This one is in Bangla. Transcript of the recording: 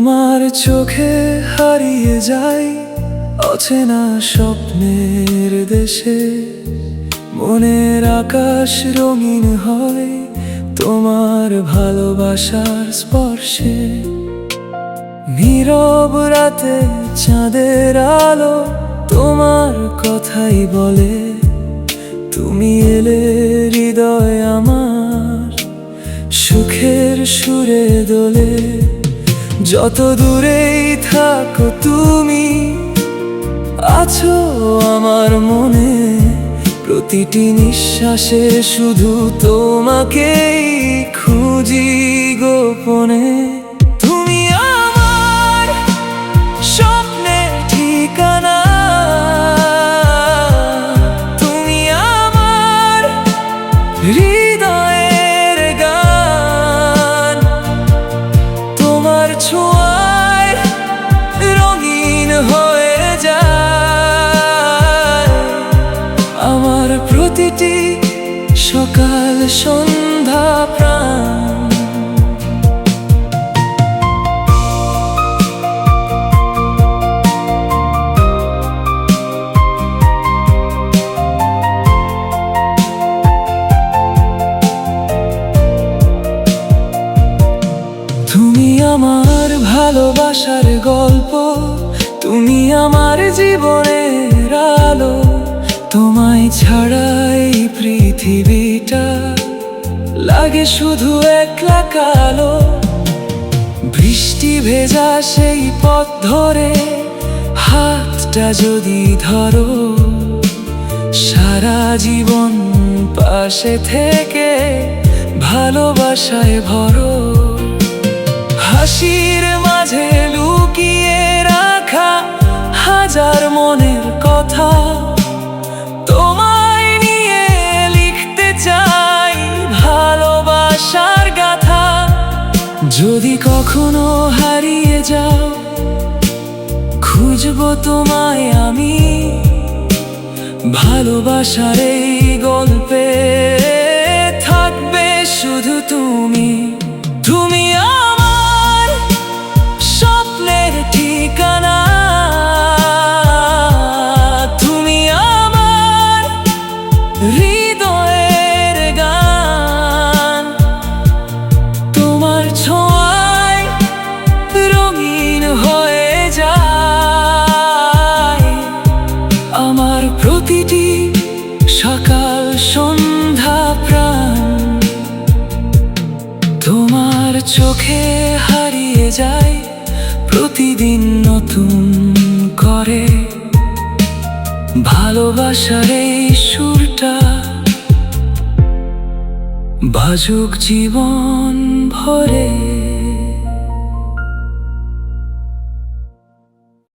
তোমার চোখে হারিয়ে যাই অচেনা স্বপ্নের দেশে, মনের আকাশ রঙিন হয় তোমার ভালোবাসার স্পর্শে। নীরব রাতে চাঁদের আলো তোমার কথাই বলে, তুমি এলে হৃদয় আমার সুখের সুরে দোলে। যত দূরেই থাকো তুমি আছো আমার মনে, প্রতিটি নিঃশ্বাসে শুধু তোমাকেই খুঁজি গোপনে। তুমি আমার স্বপ্নের ঠিকানা, তুমি আমার হৃদয়ের গান। তোমার ছোঁয়ায় রঙিন হয়ে যায় আমার প্রতিটি সকাল সন্ধ্যা প্রাণ। তুমি আমার ভালোবাসার গল্প, তুমি আমার জীবনের আলো। তোমায় ছাড়াই পৃথিবীটা লাগে শুধু একলা কালো। বৃষ্টি ভেজা সেই পথ ধরে হাতটা যদি ধরো, সারা জীবন পাশে থেকে ভালোবাসায় ভরো। হাসির মাঝে লুকিয়ে রাখা হাজার মনের কথা, তোমায় নিয়ে লিখতে চাই ভালোবাসার গাথা। যদি কখনো হারিয়ে যাও খুঁজবো তোমায় আমি, ভালোবাসার এই গল্পে থাকবে শুধু তুমি। তুমি আমার স্বপ্নের ঠিকানা, তুমি আমার হৃদয়ের গান। তোমার ছোঁয়ায় রঙিন হয়ে যায় আমার প্রতিটি সকাল সন্ধ্যা প্রাণ। তোমার চোখে হারিয়ে যায় প্রতিদিন নতুন করে ভালোবাসার এই সুরটা, বাজুক জীবন ভরে।